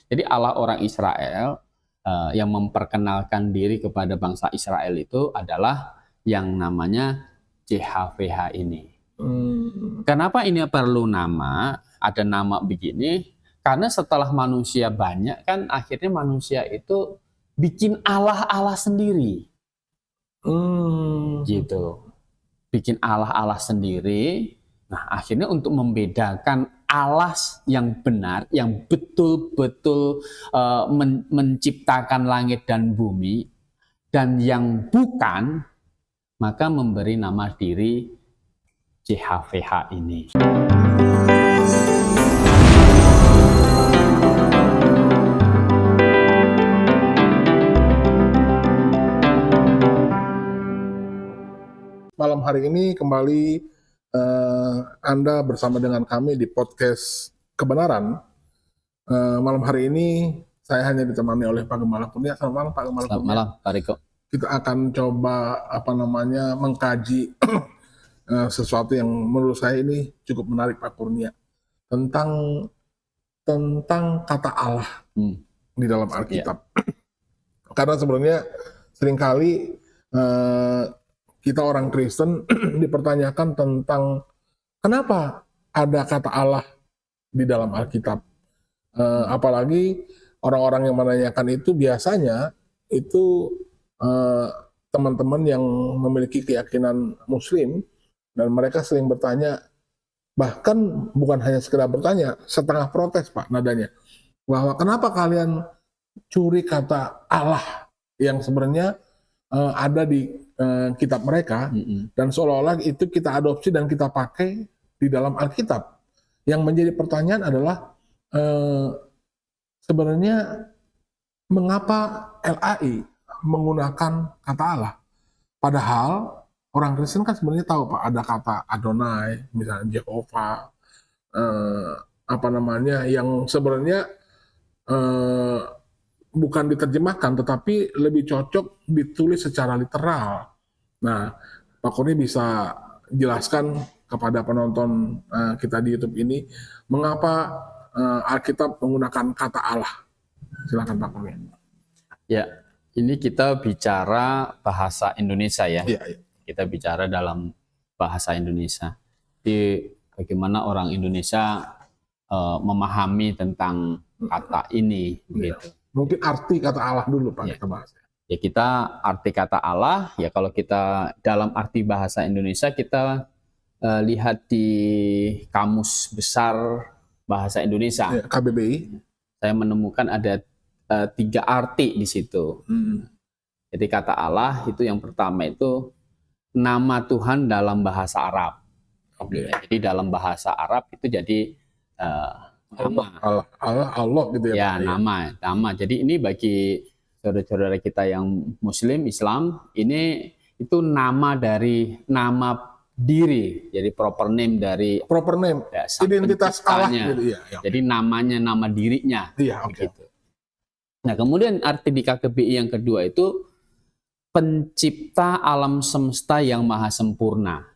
Jadi Allah orang Israel yang memperkenalkan diri kepada bangsa Israel itu adalah yang namanya JHVH ini. Kenapa ini perlu nama? Ada nama begini, karena setelah manusia banyak kan akhirnya manusia itu bikin Allah-Allah sendiri. Gitu. Bikin Allah-Allah sendiri. Nah, akhirnya untuk membedakan Allah yang benar, yang betul-betul menciptakan langit dan bumi, dan yang bukan, maka memberi nama diri JHVH ini. Malam hari ini kembali Anda bersama dengan kami di podcast Kebenaran. Malam hari ini saya hanya ditemani oleh Pak Gembala Kurnia. Selamat malam Pak Gembala Kurnia. Selamat malam Pak Riko. Kita akan coba mengkaji sesuatu yang menurut saya ini cukup menarik Pak Kurnia, tentang kata Allah di dalam Alkitab. Karena sebenarnya seringkali kita orang Kristen dipertanyakan tentang kenapa ada kata Allah di dalam Alkitab. Apalagi orang-orang yang menanyakan itu biasanya itu teman-teman yang memiliki keyakinan Muslim, dan mereka sering bertanya, bahkan bukan hanya sekedar bertanya, setengah protes Pak nadanya, bahwa kenapa kalian curi kata Allah yang sebenarnya ada di kitab mereka, dan seolah-olah itu kita adopsi dan kita pakai di dalam Alkitab. Yang menjadi pertanyaan adalah sebenarnya mengapa LAI menggunakan kata Allah? Padahal orang Kristen kan sebenarnya tahu Pak, ada kata Adonai, misalnya Jehovah, yang sebenarnya bukan diterjemahkan, tetapi lebih cocok ditulis secara literal. Nah, Pak Kurnia bisa jelaskan kepada penonton kita di YouTube ini, mengapa Alkitab menggunakan kata Allah? Silakan Pak Kurnia. Ya, ini kita bicara bahasa Indonesia ya. Iya. Kita bicara dalam bahasa Indonesia. Jadi bagaimana orang Indonesia memahami tentang kata ini, gitu. Mungkin arti kata Allah dulu Pak, kita bahas. Ya, kita arti kata Allah, ya kalau kita dalam arti bahasa Indonesia, kita lihat di Kamus Besar Bahasa Indonesia, KBBI. Saya menemukan ada 3 arti di situ. Jadi kata Allah itu yang pertama itu nama Tuhan dalam bahasa Arab. Jadi dalam bahasa Arab itu jadi nama. Allah gitu ya. Ya, nama. Jadi ini bagi saudara-saudara kita yang Muslim, Islam, ini itu nama dari nama diri. Jadi proper name dari ya, identitas Allah gitu ya. Jadi namanya nama dirinya. Iya, gitu. Nah, kemudian arti di KKBI yang kedua itu pencipta alam semesta yang maha sempurna.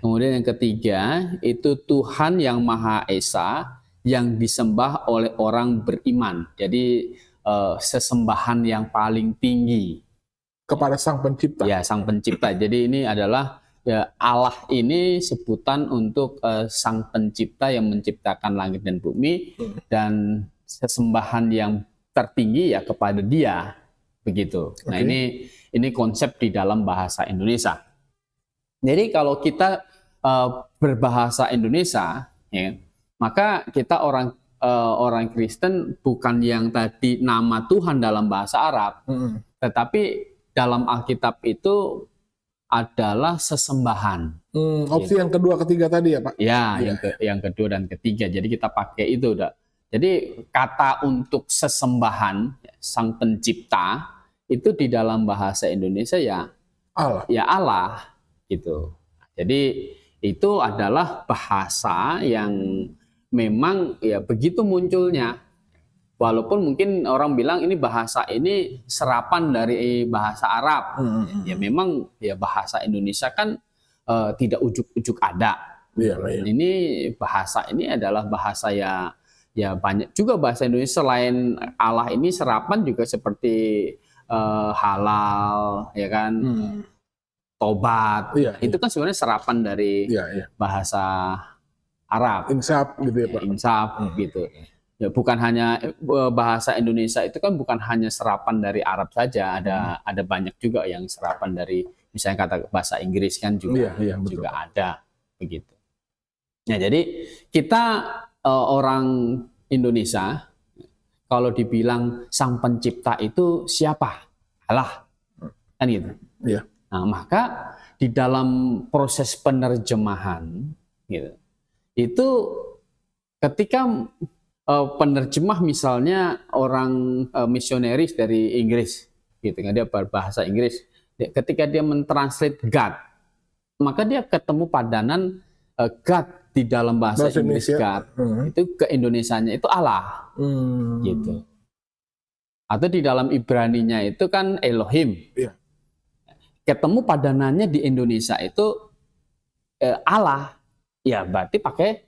Kemudian yang ketiga itu Tuhan yang Maha Esa yang disembah oleh orang beriman. Jadi sesembahan yang paling tinggi kepada Sang Pencipta. Ya, Sang Pencipta. Jadi ini adalah ya, Allah ini sebutan untuk Sang Pencipta yang menciptakan langit dan bumi, dan sesembahan yang tertinggi ya kepada Dia, begitu. Nah, ini konsep di dalam bahasa Indonesia. Jadi kalau kita berbahasa Indonesia, ya, maka kita orang Kristen bukan yang tadi nama Tuhan dalam bahasa Arab, tetapi dalam Alkitab itu adalah sesembahan. Opsi yang kedua, ketiga tadi ya Pak? Ya, yang kedua dan ketiga. Jadi kita pakai itu udah. Jadi kata untuk sesembahan Sang Pencipta itu di dalam bahasa Indonesia ya Allah. Ya Allah gitu. Jadi itu adalah bahasa yang memang ya begitu munculnya. Walaupun mungkin orang bilang ini bahasa ini serapan dari bahasa Arab. Ya memang ya bahasa Indonesia kan tidak ujuk-ujuk ada. Iya. Ini bahasa ini adalah bahasa ya banyak juga bahasa Indonesia selain Allah ini serapan juga seperti halal, ya kan, tobat. Iya, Itu kan sebenarnya serapan dari iya. bahasa Arab, Insaf gitu ya Pak. insaf gitu. Ya bukan hanya bahasa Indonesia itu kan bukan hanya serapan dari Arab saja, ada banyak juga yang serapan dari misalnya kata bahasa Inggris kan juga Iya, betul. juga ada begitu. Nah, jadi kita orang Indonesia kalau dibilang sang pencipta itu siapa? Allah. Kan gitu. Iya. Nah, maka di dalam proses penerjemahan gitu. Itu ketika penerjemah misalnya orang misionaris dari Inggris gitu kan, dia berbahasa Inggris, ketika dia mentranslate God, maka dia ketemu padanan God di dalam bahasa Inggris God, itu ke Indonesianya itu Allah gitu. Atau di dalam Ibraninya itu kan Elohim. Iya. Ketemu padanannya di Indonesia itu Allah. Ya berarti pakai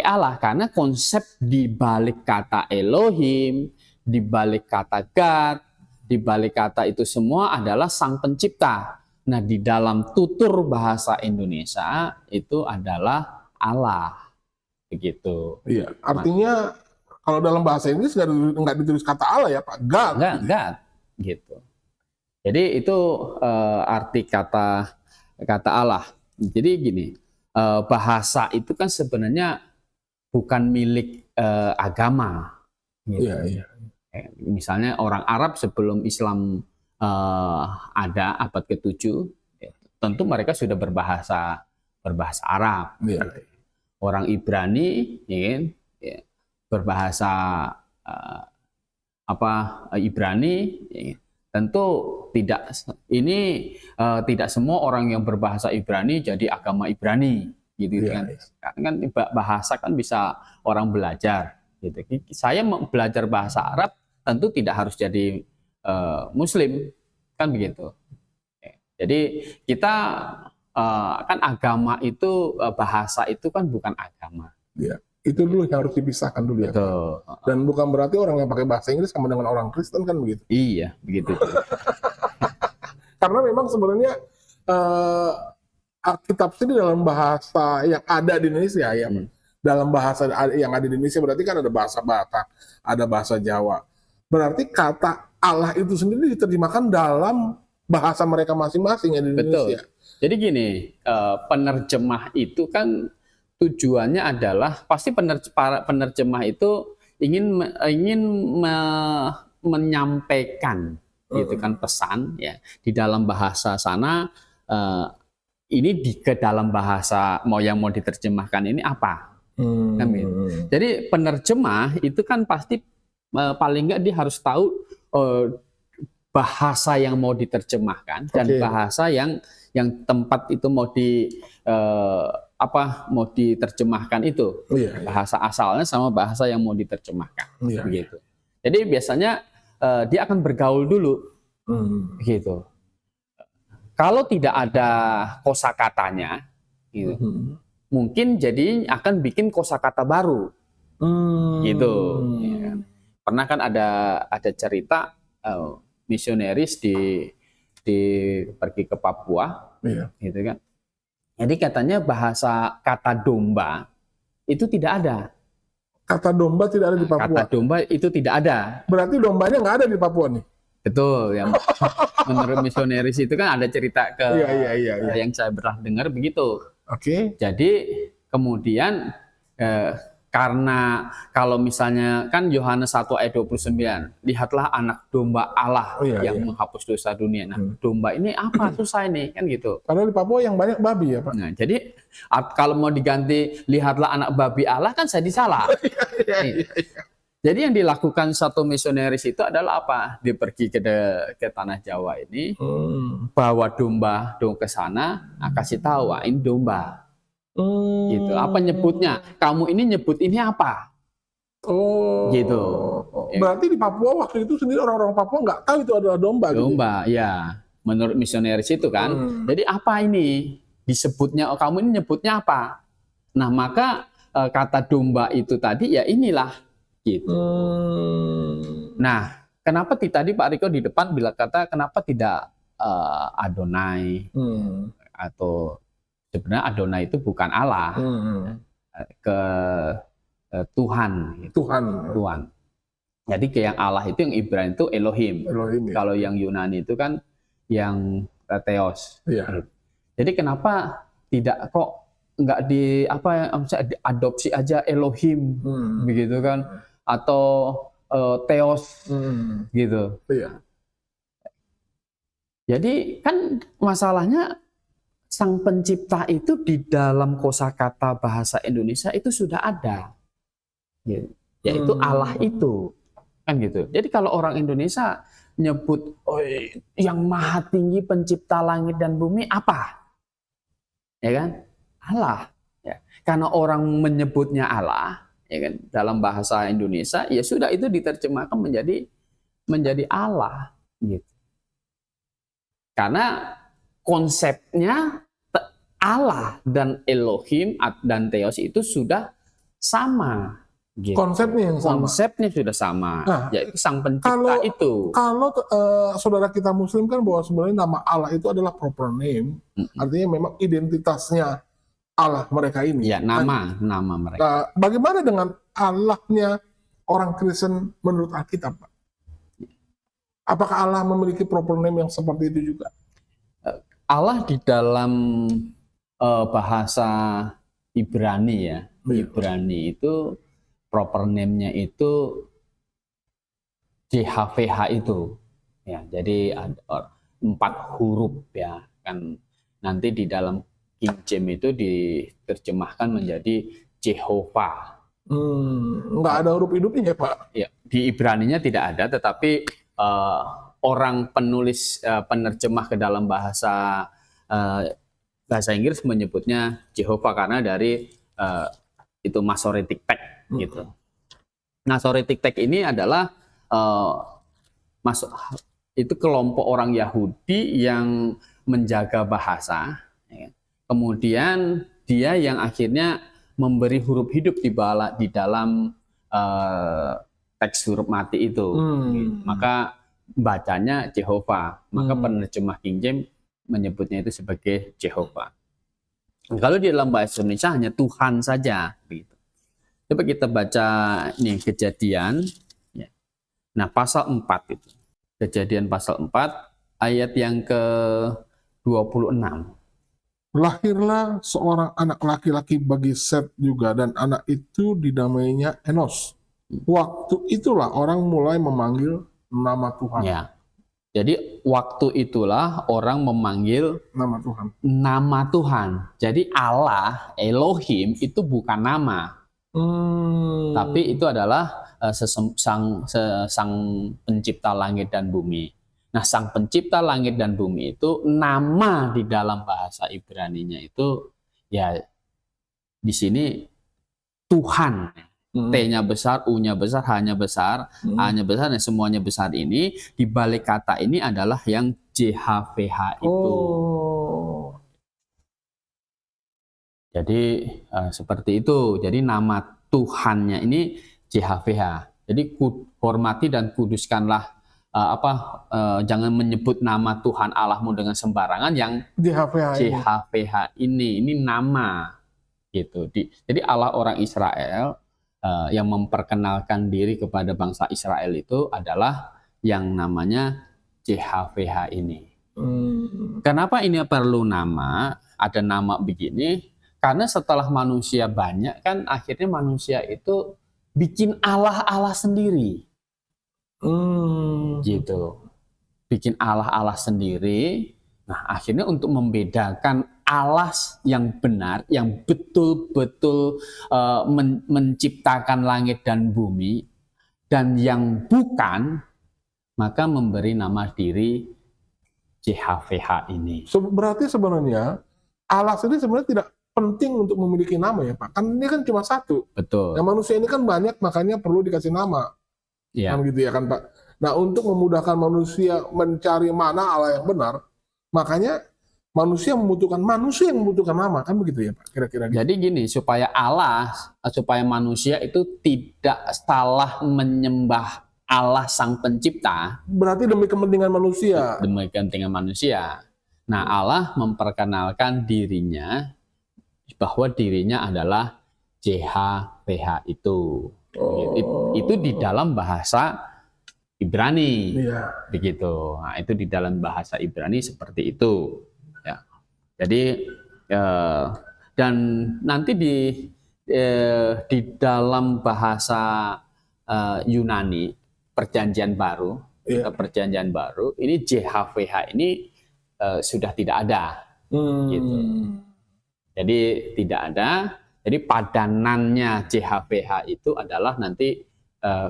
Allah, karena konsep di balik kata Elohim, di balik kata God, di balik kata itu semua adalah sang pencipta. Nah, di dalam tutur bahasa Indonesia itu adalah Allah. Begitu. Iya, artinya kalau dalam bahasa Inggris nggak ditulis kata Allah ya Pak, God. God, gitu. Jadi itu arti kata Allah. Jadi gini, bahasa itu kan sebenarnya bukan milik agama. Gitu. Iya. Misalnya orang Arab sebelum Islam ada abad ke-7, tentu mereka sudah berbahasa Arab. Iya. Orang Ibrani berbahasa Ibrani, tentu tidak semua orang yang berbahasa Ibrani jadi agama Ibrani gitu kan. Kan bahasa kan bisa orang belajar gitu. Saya mau belajar bahasa Arab tentu tidak harus jadi Muslim kan begitu. Jadi kita kan agama itu, bahasa itu kan bukan agama. Iya. Itu dulu yang harus dipisahkan dulu ya. Betul. Dan bukan berarti orang yang pakai bahasa Inggris sama dengan orang Kristen kan begitu. Iya, begitu. Karena memang sebenarnya Alkitab sendiri dalam bahasa yang ada di Indonesia ya. Dalam bahasa yang ada di Indonesia berarti kan ada bahasa Batak, ada bahasa Jawa. Berarti kata Allah itu sendiri diterjemahkan dalam bahasa mereka masing-masing yang di Indonesia. Betul. Jadi gini, penerjemah itu kan tujuannya adalah pasti penerjemah itu ingin menyampaikan gitu kan pesan ya di dalam bahasa sana, ini ke dalam bahasa yang mau diterjemahkan ini apa. Kan gitu. Jadi penerjemah itu kan pasti paling nggak dia harus tahu bahasa yang mau diterjemahkan dan bahasa yang tempat itu mau mau diterjemahkan itu. Bahasa asalnya sama bahasa yang mau diterjemahkan. Begitu. Jadi biasanya dia akan bergaul dulu. Gitu. Kalau tidak ada kosakatanya gitu. Mungkin jadi akan bikin kosakata baru. Gitu. Ya. Pernah kan ada cerita misionaris pergi ke Papua. Gitu kan. Jadi katanya bahasa kata domba itu tidak ada. Kata domba tidak ada di Papua. Kata domba itu tidak ada. Berarti dombanya nggak ada di Papua nih. Betul. Yang menurut misionaris itu kan ada cerita yang saya pernah dengar begitu. Jadi kemudian karena kalau misalnya kan Yohanes 1 ayat 29, lihatlah anak domba Allah yang menghapus dosa dunia. Nah, domba ini apa susah ini kan gitu. Karena di Papua yang banyak babi ya Pak. Nah, jadi kalau mau diganti lihatlah anak babi Allah kan jadi salah. Jadi yang dilakukan satu misionaris itu adalah apa? Dia pergi ke tanah Jawa ini, bawa domba ke sana, kasih tahu ini domba. Gitu. Apa nyebutnya? Kamu ini nyebut ini apa? Gitu. Berarti di Papua waktu itu sendiri orang-orang Papua nggak tahu itu adalah domba. Domba, gitu? Ya. Menurut misionaris itu kan. Jadi apa ini? Disebutnya, kamu ini nyebutnya apa? Nah, maka kata domba itu tadi ya inilah gitu. Hmm. Nah, kenapa tadi Pak Riko di depan bilang kata kenapa tidak Adonai atau sebenarnya Adonai itu bukan Allah, ke Tuhan, gitu. Tuhan. Jadi ke yang Allah itu yang Ibrani itu Elohim. Ya. Kalau yang Yunani itu kan yang Theos. Iya. Jadi kenapa tidak kok nggak diadopsi aja Elohim begitu kan, atau Theos gitu. Iya. Jadi kan masalahnya Sang Pencipta itu di dalam kosakata bahasa Indonesia itu sudah ada, gitu. Yaitu Allah itu, kan gitu. Jadi kalau orang Indonesia nyebut yang maha tinggi pencipta langit dan bumi apa? Ya kan? Allah. Ya. Karena orang menyebutnya Allah, ya kan, dalam bahasa Indonesia, ya sudah itu diterjemahkan menjadi Allah, gitu. Karena konsepnya Allah dan Elohim dan Theos itu sudah sama. Gitu. Konsepnya yang sama. Konsepnya sudah sama, yaitu Sang Pencipta itu. Kalau saudara kita Muslim kan bahwa sebenarnya nama Allah itu adalah proper name, artinya memang identitasnya Allah mereka ini. Ya, nama mereka. Nah, bagaimana dengan Allahnya orang Kristen menurut Alkitab, Pak? Apakah Allah memiliki proper name yang seperti itu juga? Allah di dalam bahasa Ibrani ya, Ibrani itu proper name-nya itu JHVH itu, ya. Jadi ada 4 huruf ya kan. Nanti di dalam King James itu diterjemahkan menjadi Jehovah. Nggak ada huruf hidupnya ya, Pak? Ya, di Ibraninya tidak ada, tetapi orang penulis penerjemah ke dalam bahasa Inggris menyebutnya Jehovah karena dari itu Masoretic Text gitu. Masoretic Text ini adalah itu kelompok orang Yahudi yang menjaga bahasa, ya. Kemudian dia yang akhirnya memberi huruf hidup di dalam teks huruf mati itu. Maka bacanya Jehovah. Maka penerjemah King James menyebutnya itu sebagai Jehovah. Kalau di dalam bahasa Indonesia hanya Tuhan saja. Begitu. Coba kita baca ini Kejadian. Ya. Nah, pasal 4 itu. Kejadian pasal 4 ayat yang ke-26. Lahirlah seorang anak laki-laki bagi Set juga, dan anak itu dinamainya Enos. Waktu itulah orang mulai memanggil nama Tuhan. Ya. Jadi waktu itulah orang memanggil nama Tuhan. Jadi Allah, Elohim itu bukan nama. Tapi itu adalah sang pencipta langit dan bumi. Nah, sang pencipta langit dan bumi itu nama di dalam bahasa Ibraninya itu ya di sini Tuhan. T-nya besar, U-nya besar, H-nya besar, A-nya besar, dan semuanya besar ini di balik kata ini adalah yang JHVH itu. Jadi seperti itu. Jadi nama Tuhannya ini JHVH. Jadi hormati dan kuduskanlah jangan menyebut nama Tuhan Allahmu dengan sembarangan yang JHVH ini nama gitu. Jadi Allah orang Israel yang memperkenalkan diri kepada bangsa Israel itu adalah yang namanya JHVH ini. Kenapa ini perlu nama? Ada nama begini karena setelah manusia banyak kan akhirnya manusia itu bikin Allah sendiri. Gitu. Bikin Allah sendiri. Nah, akhirnya untuk membedakan Allah yang benar, yang betul-betul menciptakan langit dan bumi, dan yang bukan, maka memberi nama diri JHVH ini. Berarti sebenarnya Allah sendiri sebenarnya tidak penting untuk memiliki nama ya Pak. Kan ini kan cuma satu. Betul. Yang manusia ini kan banyak, makanya perlu dikasih nama. Ya. Kan gitu ya kan Pak. Nah, untuk memudahkan manusia mencari mana Allah yang benar, makanya manusia yang membutuhkan nama, kan begitu ya Pak? Kira-kira gitu. Jadi gini, supaya manusia itu tidak salah menyembah Allah Sang Pencipta, Berarti demi kepentingan manusia. demikian dengan manusia. Nah, Allah memperkenalkan dirinya bahwa dirinya adalah JHWH itu. Itu di dalam bahasa Ibrani. Iya. Begitu. Nah, itu di dalam bahasa Ibrani seperti itu. Ya. Jadi dan nanti di dalam bahasa Yunani Perjanjian Baru, Iya. Perjanjian Baru ini JHWH ini sudah tidak ada. Gitu. Jadi tidak ada. Jadi padanannya JHWH itu adalah nanti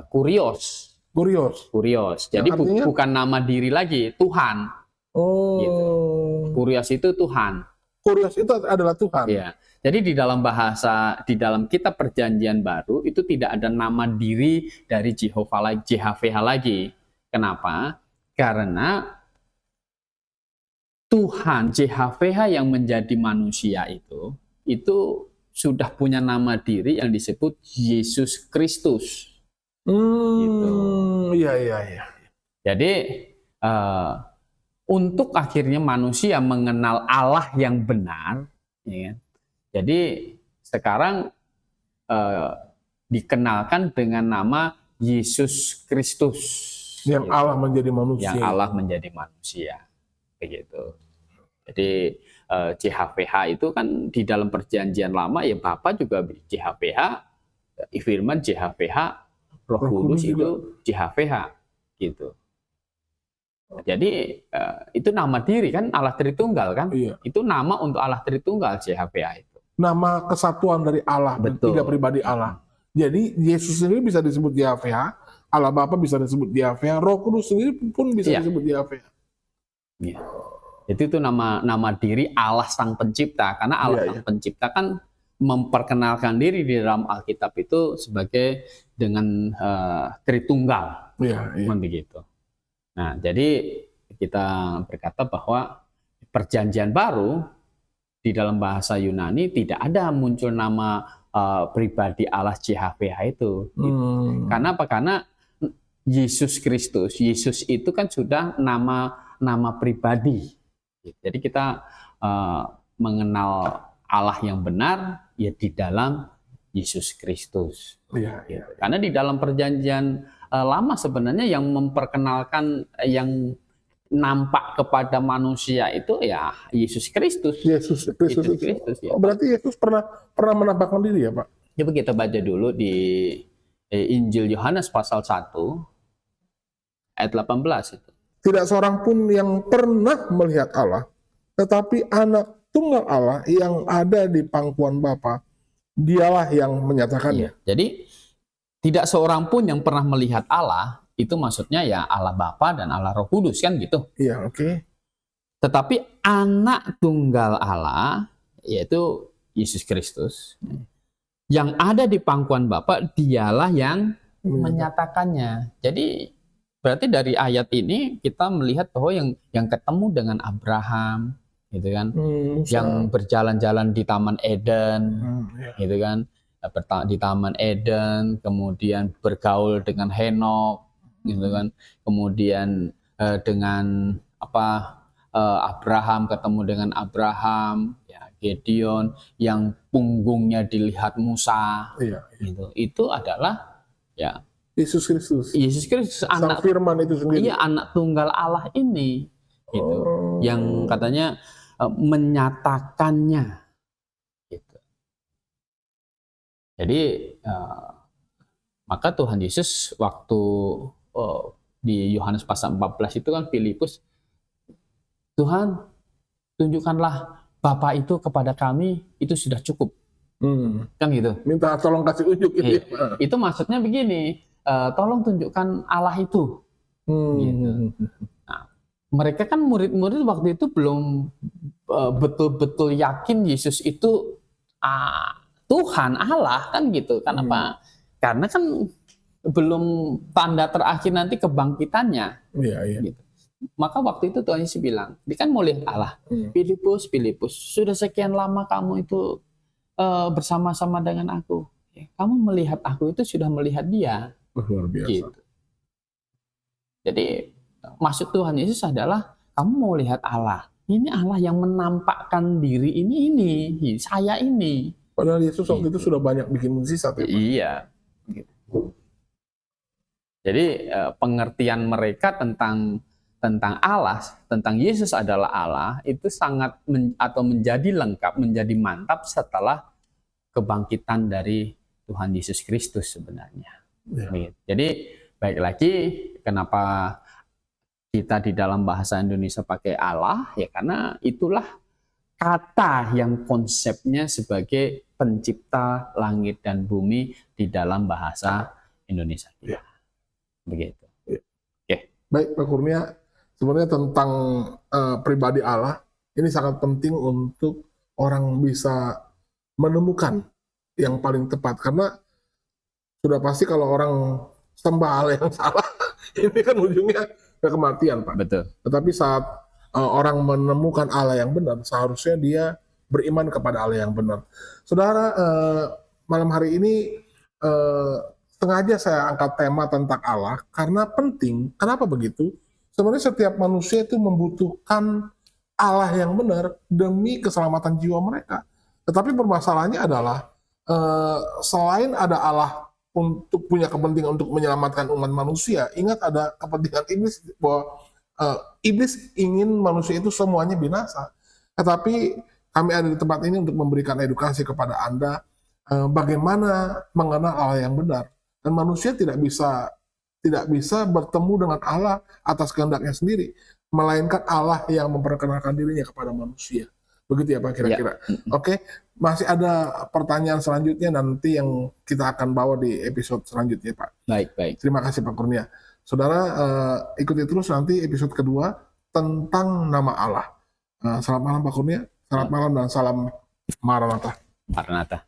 kurios. Kurios. Jadi artinya? bukan nama diri lagi, Tuhan. Oh. Gitu. Kurios itu Tuhan. Kurios itu adalah Tuhan. Ya. Jadi di dalam kitab Perjanjian Baru itu tidak ada nama diri dari JHWH lagi. Kenapa? Karena Tuhan JHWH yang menjadi manusia itu sudah punya nama diri yang disebut Yesus Kristus. Gitu. Iya. Jadi untuk akhirnya manusia mengenal Allah yang benar, ya, jadi sekarang dikenalkan dengan nama Yesus Kristus. Yang gitu. Allah menjadi manusia. Yang Allah menjadi manusia, begitu. Jadi JHWH itu kan di dalam Perjanjian Lama ya Bapa juga JHWH, Firman JHWH, Roh Kudus itu JHWH, gitu. Jadi itu nama diri kan Allah Tritunggal kan? Iya. Itu nama untuk Allah Tritunggal JHWH itu. Nama kesatuan dari Allah, Betul. tiga pribadi Allah. Jadi Yesus sendiri bisa disebut JHWH, Allah Bapa bisa disebut JHWH, Roh Kudus sendiri pun bisa disebut JHWH. Iya. Itu nama diri Allah Sang Pencipta, karena Allah Sang Pencipta kan memperkenalkan diri di dalam Alkitab itu sebagai dengan Tritunggal, begitu. Nah, jadi kita berkata bahwa Perjanjian Baru di dalam bahasa Yunani tidak ada muncul nama pribadi Allah JHWH itu. Gitu. Karena apa? Karena Yesus Kristus, Yesus itu kan sudah nama pribadi. Jadi kita mengenal Allah yang benar ya di dalam Yesus Kristus. Gitu. Karena di dalam Perjanjian Lama sebenarnya yang memperkenalkan yang nampak kepada manusia itu ya Yesus Kristus. Yesus Kristus. Ya. Berarti Yesus pernah menampakkan diri ya Pak? Coba kita baca dulu di Injil Yohanes pasal 1 ayat 18 itu. Tidak seorang pun yang pernah melihat Allah, tetapi anak tunggal Allah yang ada di pangkuan Bapa, dialah yang menyatakannya. Iya. Jadi tidak seorang pun yang pernah melihat Allah, itu maksudnya ya Allah Bapa dan Allah Roh Kudus kan gitu. Iya, oke. Tetapi anak tunggal Allah, yaitu Yesus Kristus, yang ada di pangkuan Bapa, dialah yang menyatakannya. Jadi berarti dari ayat ini kita melihat bahwa yang ketemu dengan Abraham, gitu kan, yang berjalan-jalan di Taman Eden, gitu kan, di Taman Eden, kemudian bergaul dengan Henok, gitu kan, kemudian dengan Abraham ketemu dengan Abraham, ya, Gideon, yang punggungnya dilihat Musa, gitu. Itu adalah ya Yesus Kristus. Yesus Kristus, anak Firman itu sendiri. Iya, anak tunggal Allah ini, gitu. Yang katanya menyatakannya, gitu. Jadi maka Tuhan Yesus waktu di Yohanes pasal 14 itu kan Filipus, Tuhan tunjukkanlah Bapa itu kepada kami, itu sudah cukup. Kan gitu. Minta tolong kasih unjuk itu. Itu maksudnya begini, tolong tunjukkan Allah itu. Gitu. Nah, mereka kan murid-murid waktu itu belum betul-betul yakin Yesus itu Tuhan Allah kan gitu. Kenapa? Karena kan belum tanda terakhir nanti kebangkitannya. Iya. Gitu. Maka waktu itu Tuhan Yesus bilang, dia kan mau lihat Allah. Filipus, sudah sekian lama kamu itu bersama-sama dengan aku. Kamu melihat aku itu sudah melihat dia. Luar biasa. Gitu. Jadi maksud Tuhan Yesus adalah kamu mau lihat Allah. Ini Allah yang menampakkan diri ini, saya ini. Padahal Yesus waktu itu sudah banyak bikin mukjizat ya, Pak? Iya. Gitu. Jadi pengertian mereka tentang Allah, tentang Yesus adalah Allah, itu sangat atau menjadi lengkap, menjadi mantap setelah kebangkitan dari Tuhan Yesus Kristus sebenarnya. Ya. Jadi baik lagi kenapa kita di dalam bahasa Indonesia pakai Allah, ya karena itulah kata yang konsepnya sebagai pencipta langit dan bumi di dalam bahasa Indonesia. Ya. Begitu. Ya. Oke. Baik Pak Kurnia, sebenarnya tentang pribadi Allah ini sangat penting untuk orang bisa menemukan yang paling tepat, karena sudah pasti kalau orang sembah Allah yang salah ini kan ujungnya ke kematian, Pak. Betul. Tetapi saat orang menemukan Allah yang benar, seharusnya dia beriman kepada Allah yang benar. Saudara, malam hari ini sengaja saya angkat tema tentang Allah karena penting. Kenapa begitu? Sebenarnya setiap manusia itu membutuhkan Allah yang benar demi keselamatan jiwa mereka. Tetapi permasalahannya adalah selain ada Allah untuk punya kepentingan untuk menyelamatkan umat manusia, ingat ada kepentingan iblis bahwa iblis ingin manusia itu semuanya binasa. Tetapi kami ada di tempat ini untuk memberikan edukasi kepada Anda bagaimana mengenal Allah yang benar. Dan manusia tidak bisa bertemu dengan Allah atas kehendaknya sendiri, melainkan Allah yang memperkenalkan dirinya kepada manusia. Begitu ya Pak kira-kira. Ya. Oke, masih ada pertanyaan selanjutnya nanti yang kita akan bawa di episode selanjutnya Pak. Baik. Terima kasih Pak Kurnia. Saudara, ikuti terus nanti episode kedua tentang nama Allah. Selamat malam Pak Kurnia, selamat malam dan salam Maranatha.